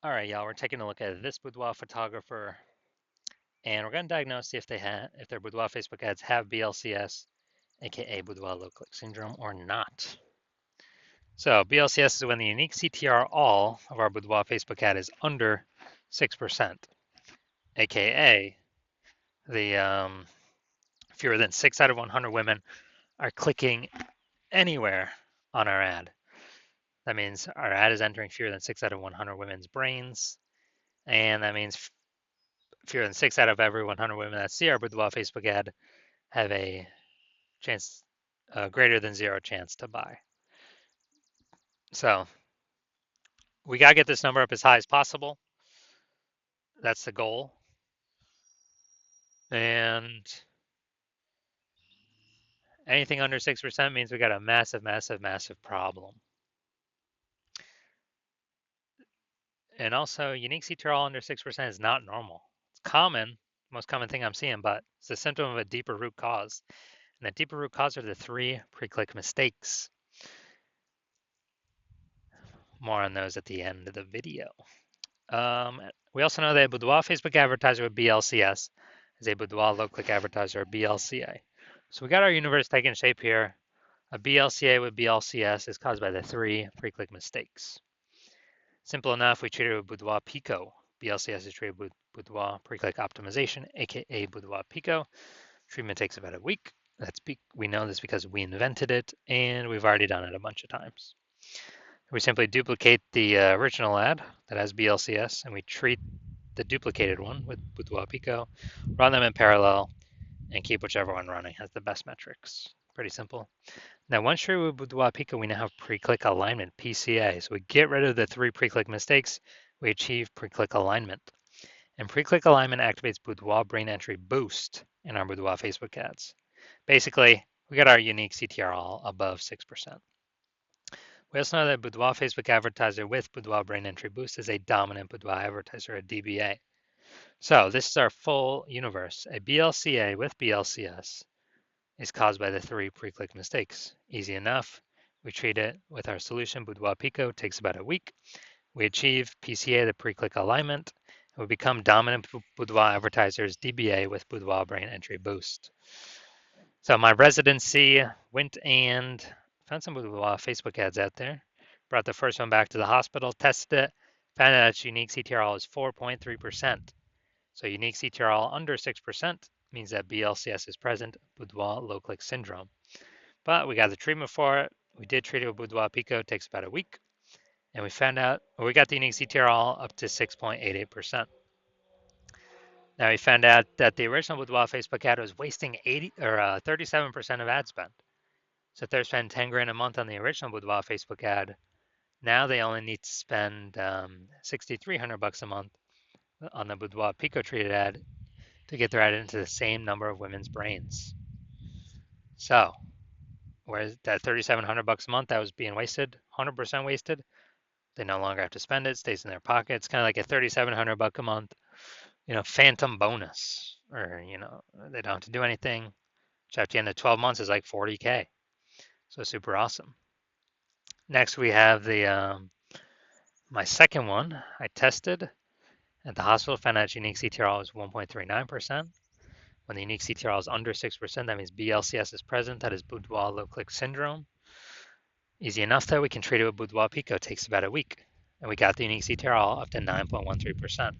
All right, y'all, we're taking a look at this boudoir photographer, and we're going to diagnose if their boudoir Facebook ads have BLCS, aka boudoir low click syndrome, or not. So BLCS is when the unique CTR all of our boudoir Facebook ad is under 6%, aka the fewer than 6 out of 100 women are clicking anywhere on our ad. That means our ad is entering fewer than 6 out of 100 women's brains, and that means fewer than 6 out of every 100 women that see our boudoir Facebook ad have a chance, greater than 0 chance to buy. So we got to get this number up as high as possible. That's the goal. And anything under 6% means we got a massive, massive, massive problem. And also, unique CTRL under 6% is not normal. It's common, most common thing I'm seeing, but it's a symptom of a deeper root cause. And the deeper root cause are the 3 pre-click mistakes. More on those at the end of the video. We also know that a boudoir Facebook advertiser with BLCS is a boudoir low-click advertiser, or BLCA. So we got our universe taking shape here. A BLCA with BLCS is caused by the 3 pre-click mistakes. Simple enough, we treat it with Boudoir Pico. BLCS is treated with Boudoir pre-click optimization, aka Boudoir Pico. Treatment takes about a week. We know this because we invented it, and we've already done it a bunch of times. We simply duplicate the original ad that has BLCS, and we treat the duplicated one with Boudoir Pico, run them in parallel, and keep whichever one running has the best metrics. Pretty simple. Now, once you're with Boudoir Pico, we now have pre-click alignment, PCA. So we get rid of the 3 pre-click mistakes, we achieve pre-click alignment. And pre-click alignment activates Boudoir brain entry boost in our Boudoir Facebook ads. Basically, we got our unique CTR all above 6%. We also know that Boudoir Facebook advertiser with Boudoir brain entry boost is a dominant Boudoir advertiser, a DBA. So this is our full universe. A BLCA with BLCS is caused by the 3 pre-click mistakes. Easy enough. We treat it with our solution, Boudoir Pico, takes about a week. We achieve PCA, the pre-click alignment, and we become dominant Boudoir advertisers, DBA with Boudoir brain entry boost. So my residency went and found some Boudoir Facebook ads out there. Brought the first one back to the hospital, tested it, found out its unique CTRL is 4.3%. So unique CTRL under 6% means that BLCS is present, Boudoir low click syndrome. But we got the treatment for it. We did treat it with Boudoir Pico, it takes about a week. And we found out, we got the unique CTRL up to 6.88%. Now we found out that the original Boudoir Facebook ad was wasting 37% of ad spend. So if they're spending 10 grand a month on the original Boudoir Facebook ad, now they only need to spend 6,300 bucks a month on the Boudoir Pico treated ad to get their ad into the same number of women's brains. So, whereas that 3,700 bucks a month that was being wasted, 100% wasted, they no longer have to spend it, stays in their pocket. It's kind of like a 3,700 buck a month, phantom bonus, or they don't have to do anything. Which at the end of 12 months is like 40K. So super awesome. Next we have the my second one I tested at the hospital, found out unique CTRL is 1.39%. When the unique CTRL is under 6%, that means BLCS is present. That is Boudoir low click syndrome. Easy enough though, we can treat it with Boudoir Pico. It takes about a week. And we got the unique CTRL up to 9.13%.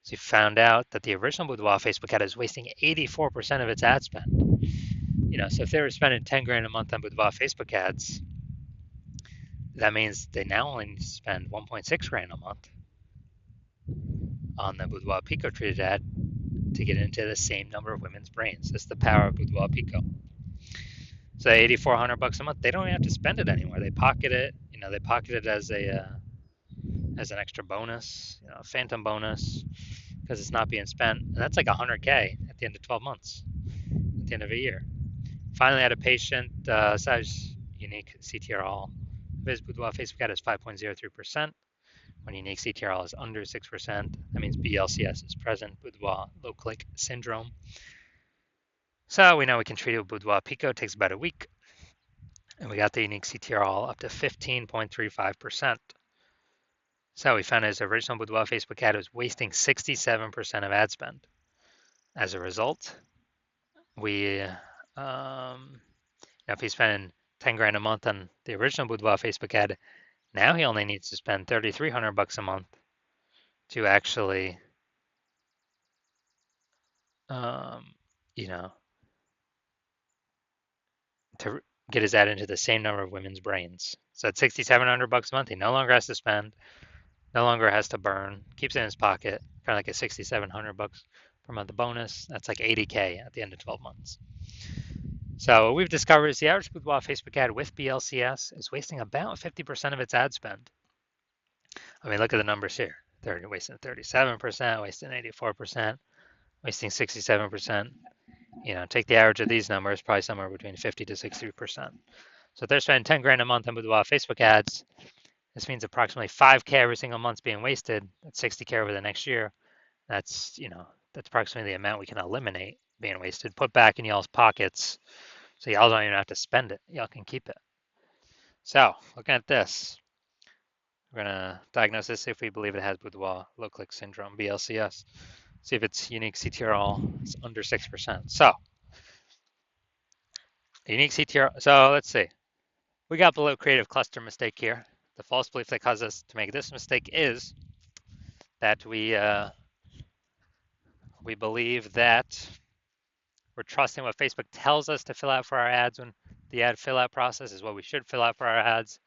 So we found out that the original Boudoir Facebook ad is wasting 84% of its ad spend. So if they were spending 10 grand a month on Boudoir Facebook ads, that means they now only need to spend 1.6 grand a month on the Boudoir Pico treated ad to get into the same number of women's brains. That's the power of Boudoir Pico. So 8,400 bucks a month, they don't even have to spend it anymore. They pocket it. They pocket it as an extra bonus, a phantom bonus, because it's not being spent. And that's like 100K at the end of 12 months, at the end of a year. Finally, had a patient size unique CTRL. His Boudoir Facebook ad is 5.03%. When unique CTRL is under 6%, that means BLCS is present, Boudoir low click syndrome. So we know we can treat it with Boudoir Pico. It takes about a week. And we got the unique CTRL up to 15.35%. So we found his original Boudoir Facebook ad was wasting 67% of ad spend. As a result, if he's spending 10 grand a month on the original Boudoir Facebook ad, now he only needs to spend 3,300 bucks a month to actually, um, you know, to get his ad into the same number of women's brains. So at 6,700 bucks a month, he no longer has to spend, no longer has to burn, keeps it in his pocket, kind of like a 6,700 bucks per month bonus. That's like 80K at the end of 12 months. So what we've discovered is the average boudoir Facebook ad with BLCS is wasting about 50% of its ad spend. I mean, look at the numbers here. 30, wasting 37%, wasting 84%, wasting 67%. Take the average of these numbers, probably somewhere between 50 to 60%. So if they're spending 10 grand a month on boudoir Facebook ads, this means approximately 5K every single month's being wasted. That's 60K over the next year. That's approximately the amount we can eliminate being wasted, put back in y'all's pockets, so y'all don't even have to spend it. Y'all can keep it. So looking at this, we're gonna diagnose this if we believe it has boudoir low click syndrome, BLCS. See if its unique CTRL is under 6%. So unique CTRL. So let's see. We got below creative cluster mistake here. The false belief that caused us to make this mistake is that we believe that we're trusting what Facebook tells us to fill out for our ads when the ad fill out process is what we should fill out for our ads.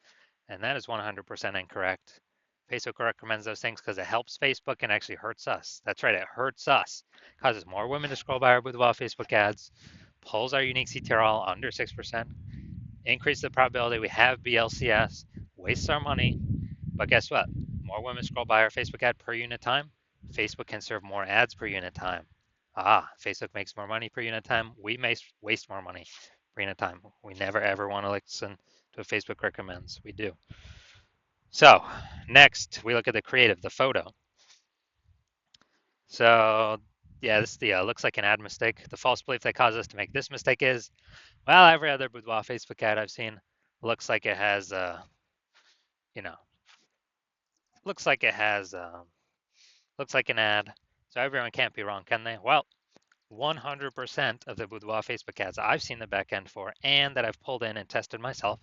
And that is 100% incorrect. Facebook recommends those things because it helps Facebook and actually hurts us. That's right, it hurts us. Causes more women to scroll by our boudoir Facebook ads, pulls our unique CTRL under 6%, increases the probability we have BLCS, wastes our money. But guess what? More women scroll by our Facebook ad per unit time. Facebook can serve more ads per unit time. Facebook makes more money per unit time. We may waste more money per unit time. We never ever want to listen to what Facebook recommends. We do. So next, we look at the creative, the photo. So yeah, this looks like an ad mistake. The false belief that caused us to make this mistake is, well, every other boudoir Facebook ad I've seen looks like it has, you know, looks like it has, looks like an ad. So everyone can't be wrong, can they? Well, 100% of the boudoir Facebook ads I've seen the back end for and that I've pulled in and tested myself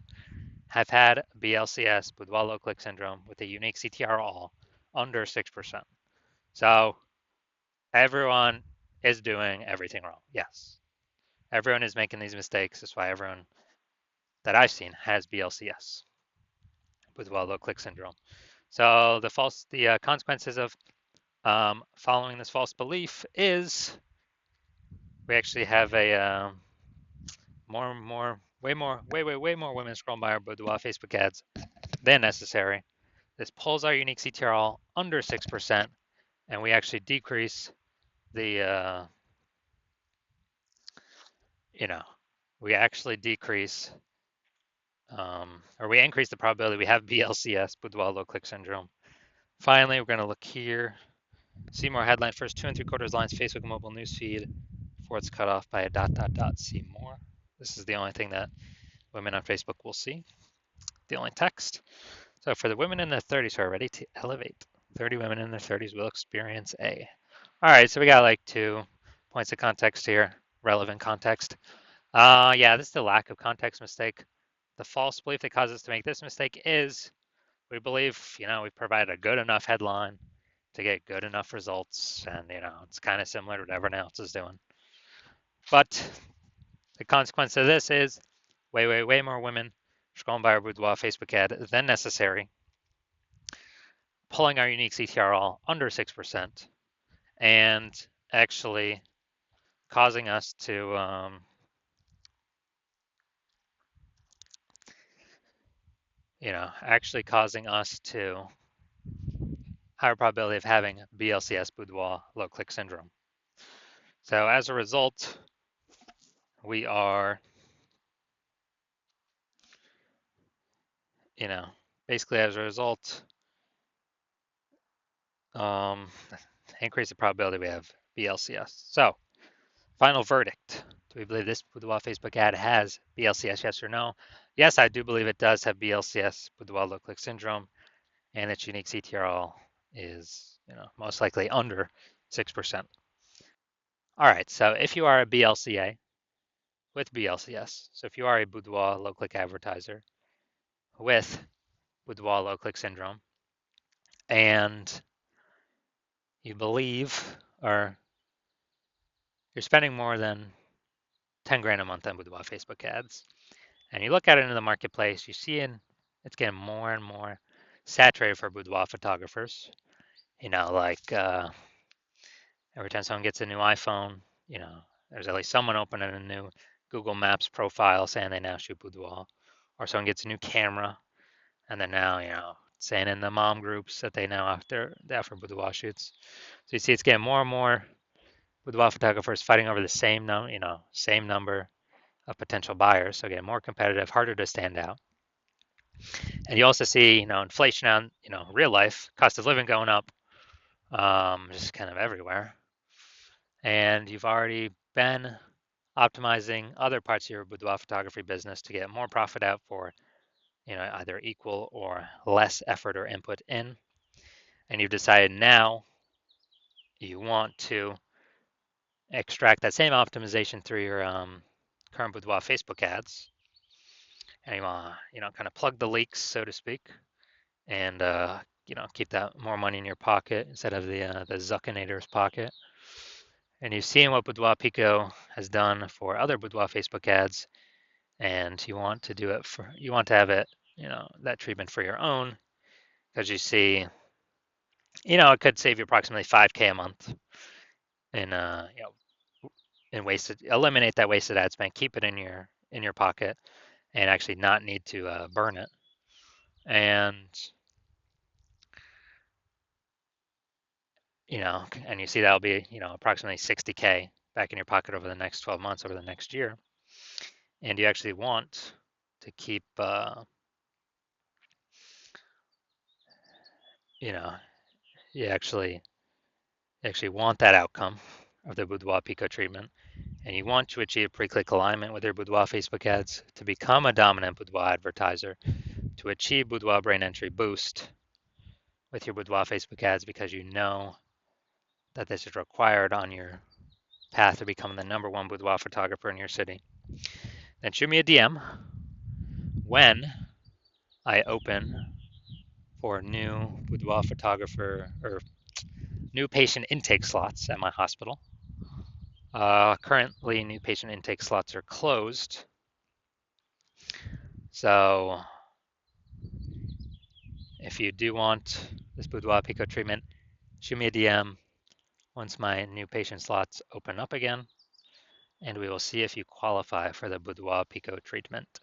have had BLCS, boudoir low click syndrome, with a unique CTR all under 6%. So everyone is doing everything wrong. Yes. Everyone is making these mistakes. That's why everyone that I've seen has BLCS, boudoir low click syndrome. So the consequences of following this false belief is we actually have a way more women scrolling by our boudoir Facebook ads than necessary. This pulls our unique CTRL under 6%, and we actually decrease the, we actually decrease, or we increase the probability we have BLCS, boudoir low click syndrome. Finally, we're going to look here. See more headline first 2 3/4 lines Facebook mobile newsfeed before it's cut off by a ... See more. This is the only thing that women on Facebook will see. The only text. So for the women in their 30s who are ready to elevate, 30 women in their 30s will experience A. All right, so we got like 2 points of context here, relevant context. Yeah, this is the lack of context mistake. The false belief that causes us to make this mistake is we believe, we provide a good enough headline to get good enough results, and it's kind of similar to what everyone else is doing. But the consequence of this is way more women scrolling by our boudoir Facebook ad than necessary, pulling our unique CTRL under 6%, and actually causing us to higher probability of having BLCS, boudoir low click syndrome. So as a result, we are, basically as a result, increase the probability we have BLCS. So final verdict. Do we believe this boudoir Facebook ad has BLCS, yes or no? Yes, I do believe it does have BLCS, boudoir low click syndrome. and its unique CTRL is, most likely under 6%. All right, so if you are a BLCA with BLCS, so if you are a Boudoir low-click advertiser with Boudoir low-click syndrome, and you believe, or you're spending more than 10 grand a month on Boudoir Facebook ads, and you look at it in the marketplace, you see it's getting more and more saturated for boudoir photographers. Like every time someone gets a new iPhone, there's at least someone opening a new Google Maps profile saying they now shoot boudoir, or someone gets a new camera and they're now, saying in the mom groups that they now they offer boudoir shoots. So you see, it's getting more and more boudoir photographers fighting over the same number of potential buyers, so getting more competitive, harder to stand out. And you also see, inflation on, real life, cost of living going up, just kind of everywhere. And you've already been optimizing other parts of your boudoir photography business to get more profit out for, either equal or less effort or input in. And you've decided now you want to extract that same optimization through your current boudoir Facebook ads. And you want to, kind of plug the leaks, so to speak, and keep that more money in your pocket instead of the Zuckinator's pocket. And you've seen what Boudoir Pico has done for other Boudoir Facebook ads, and you want to have it, that treatment for your own, because you see, it could save you approximately 5K a month in eliminate that wasted ad spend, keep it in your pocket, and actually not need to burn it. And and you see that'll be, approximately 60K back in your pocket over the next 12 months, over the next year. And you actually want to keep, you actually want that outcome of the Boudoir Pico treatment. And you want to achieve pre-click alignment with your Boudoir Facebook ads to become a dominant Boudoir advertiser, to achieve Boudoir brain entry boost with your Boudoir Facebook ads, because you know that this is required on your path to becoming the #1 boudoir photographer in your city. Then shoot me a DM when I open for new boudoir photographer or new patient intake slots at my hospital. Currently, new patient intake slots are closed. So if you do want this Boudoir Pico treatment, shoot me a DM once my new patient slots open up again, and we will see if you qualify for the Boudoir Pico treatment.